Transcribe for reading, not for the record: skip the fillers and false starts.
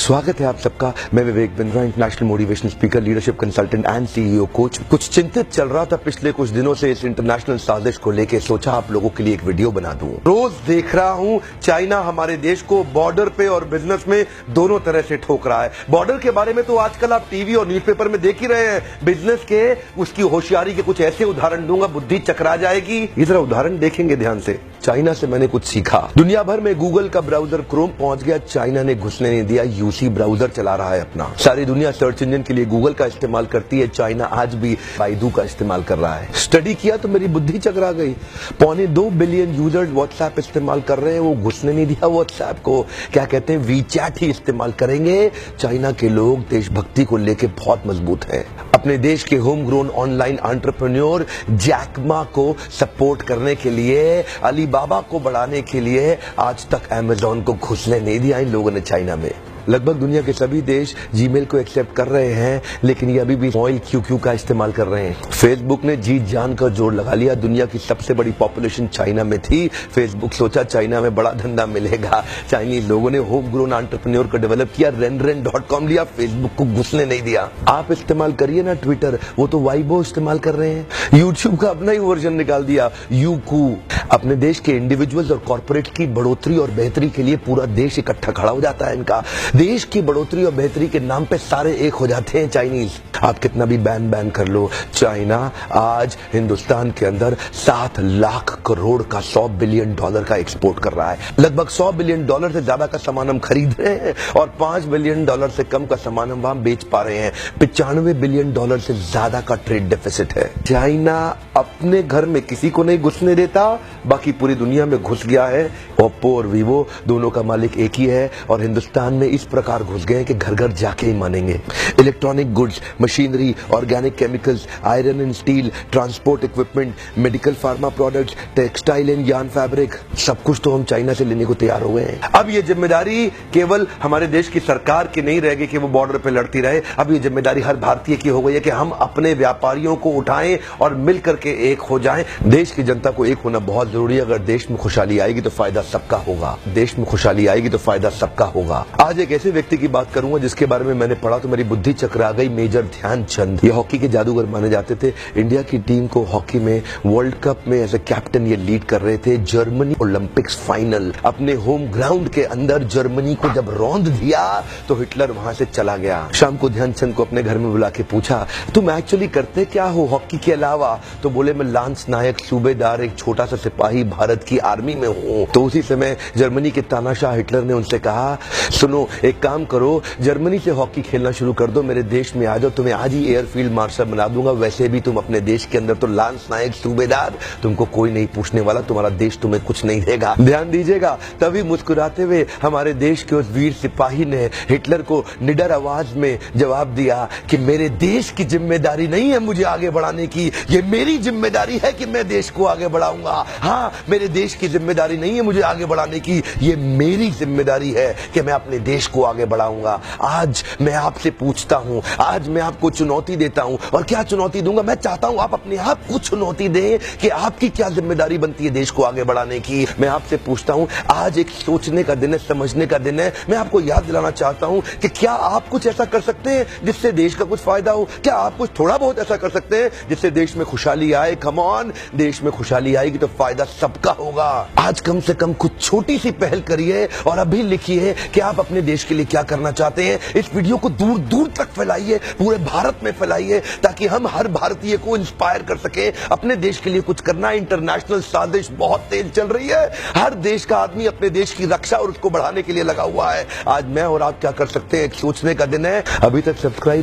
स्वागत है आप सबका। मैं Vivek Bindra, international motivational speaker, leadership consultant and CEO coach. कुछ चिंतित चल रहा था पिछले कुछ दिनों से इस इंटरनेशनल साजिश को लेके, सोचा आप लोगों के लिए एक वीडियो बना दूं। रोज देख रहा हूं चाइना हमारे देश को बॉर्डर पे और बिजनेस में दोनों तरह से ठोक रहा है। बॉर्डर के बारे में तो आजकल आप टीवी और न्यूज़पेपर में देख ही रहे हैं। बिजनेस के उसकी होशियारी के कुछ ऐसे उदाहरण दूंगा, बुद्धि चकरा जाएगी। ये जरा उदाहरण देखेंगे ध्यान से। चाइना से मैंने कुछ सीखा। दुनिया भर में गूगल का ब्राउजर क्रोम पहुंच गया, चाइना ने घुसने नहीं दिया। यूसी ब्राउजर चला रहा है अपना। सारी दुनिया सर्च इंजन के लिए गूगल का इस्तेमाल करती है, चाइना आज भी बाइडू का इस्तेमाल कर रहा है। स्टडी किया तो मेरी बुद्धि चकरा गई। 2.25 बिलियन यूजर्स व्हाट्सएप इस्तेमाल कर रहे हैं, वो घुसने नहीं दिया व्हाट्सएप को। क्या कहते हैं, वीचैट ही इस्तेमाल करेंगे। चाइना के लोग देशभक्ति को लेकर बहुत मजबूत हैं। अपने देश के home grown online entrepreneur Jack Ma को सपोर्ट करने के लिए, अलीबाबा को बढ़ाने के लिए आज तक अमेज़न को घुसने नहीं दिया इन लोगों ने चाइना में। लगभग दुनिया के सभी देश जीमेल को एक्सेप्ट कर रहे हैं, लेकिन ये अभी भी ऑयल क्यूक्यू का इस्तेमाल कर रहे हैं। फेसबुक ने जीत जान कर जोर लगा लिया। दुनिया की सबसे बड़ी पॉपुलेशन चाइना में थी। फेसबुक सोचा चाइना में बड़ा धंधा मिलेगा। चाइनीज लोगों ने होम ग्रोन एंटरप्रेन्योर को डेवलप किया, renren.com लिया, फेसबुक को घुसने नहीं दिया। आप इस्तेमाल करिए ना ट्विटर, वो तो वाइबो इस्तेमाल कर रहे हैं। यूट्यूब का अपना ही वर्जन निकाल दिया, यूकू। अपने देश के इंडिविजुअल्स और कॉर्पोरेट की बढ़ोतरी और बेहतरी के लिए पूरा देश इकट्ठा खड़ा हो जाता है इनका। देश की बढ़ोतरी और बेहतरी के नाम पे सारे एक हो जाते हैं चाइनीज। आप कितना भी बैन कर लो, चाइना आज हिंदुस्तान के अंदर 7 लाख करोड़ का $100 बिलियन का एक्सपोर्ट कर रहा है। लगभग $100 बिलियन से ज्यादा का सामान हम खरीद रहे हैं और $5 बिलियन से कम का सामान हम वहां बेच पा रहे हैं। $95 बिलियन से ज्यादा का ट्रेड डेफिसिट है। चाइना अपने घर में किसी को नहीं घुसने देता, बाकी पूरी दुनिया में घुस गया है। ओप्पो और वीवो दोनों का मालिक एक ही है और हिंदुस्तान में इस प्रकार घुस गए कि घर घर जाके ही मानेंगे। Electronic goods, machinery, organic chemicals, iron and steel, transport equipment, medical pharma products, textile and yarn fabric, सब कुछ तो हम चाइना से लेने को तैयार हो गए हैं। अब ये जिम्मेदारी केवल हमारे देश की सरकार की नहीं रहेगी कि वो बॉर्डर पे लड़ती रहे। अब ये जिम्मेदारी हर भारतीय की हो गई है कि हम अपने व्यापारियों को उठाएं और मिलकर के एक हो जाएं। देश की जनता को एक होना बहुत जरूरी है। अगर देश में खुशहाली आएगी तो फायदा सबका होगा। देश में खुशहाली आएगी तो फायदा सबका होगा। आज एक ऐसे व्यक्ति की बात करूंगा जिसके बारे में मैंने पढ़ा तो मेरी बुद्धि चकरा गई। मेजर ध्यानचंद, ये हॉकी के जादूगर माने जाते थे। इंडिया की टीम को हॉकी में वर्ल्ड कप में एज ए कैप्टन ये लीड कर रहे थे। जर्मनी ओलंपिक्स फाइनल अपने होम ग्राउंड के अंदर जर्मनी को जब रौंद दिया तो हिटलर वहां से चला गया। शाम को ध्यानचंद को अपने घर में बुला के पूछा, तुम एक्चुअली करते क्या हो हॉकी के अलावा? तो बोले, मैं लांस नायक सूबेदार, एक छोटा सा सिपाही भारत की आर्मी में हूँ। तो उसी समय जर्मनी के तानाशाह हिटलर ने उनसे कहा, सुनो एक काम करो, जर्मनी से हॉकी खेलना शुरू कर दो, मेरे देश में आ जाओ, तुम्हें आज ही एयरफील्ड मार्शल बना दूंगा। वैसे भी तुम अपने देश के अंदर तो लांस नायक सूबेदार, तुमको कोई नहीं पूछने वाला, तुम्हारा देश तुम्हें कुछ नहीं देगा। ध्यान दीजिएगा। तभी मुस्कुराते हुए हमारे देश के उस वीर सिपाही ने हिटलर को निडर आवाज में जवाब दिया कि मेरे देश की जिम्मेदारी नहीं है मुझे आगे बढ़ाने की, ये मेरी जिम्मेदारी है कि मैं देश को आगे बढ़ाऊंगा। हाँ, मेरे देश की जिम्मेदारी नहीं है मुझे आगे बढ़ाने की, ये मेरी जिम्मेदारी है कि मैं अपने देश को आगे बढ़ाऊंगा। आज मैं आपसे पूछता हूं, आज मैं आपको चुनौती देता हूं। और क्या चुनौती दूंगा? मैं चाहता हूं आप अपने आप को चुनौती दें कि आपकी क्या जिम्मेदारी बनती है देश को आगे बढ़ाने की। मैं आपसे पूछता हूं, आज एक सोचने का दिन है, समझने का दिन है। मैं आपको याद दिलाना चाहता हूं कि क्या आप कुछ ऐसा कर सकते हैं जिससे देश का कुछ फायदा हो? क्या आप कुछ थोड़ा बहुत ऐसा कर सकते हैं जिससे देश में खुशहाली आए? कम ऑन, देश में खुशहाली आएगी तो फायदा सबका होगा। आज कम से कम कुछ छोटी सी पहल करिए और अभी लिखिए कि आप अपने देश के लिए क्या करना चाहते हैं। इस वीडियो को दूर दूर तक फैलाइए, पूरे भारत में फैलाइए, ताकि हम हर भारतीय को इंस्पायर कर सके अपने देश के लिए कुछ करना। इंटरनेशनल साजिश बहुत तेज चल रही है। हर देश का आदमी अपने देश की रक्षा और उसको बढ़ाने के लिए लगा हुआ है। आज मैं और आप क्या कर सकते हैं, एक सोचने का दिन है। अभी तक सब्सक्राइब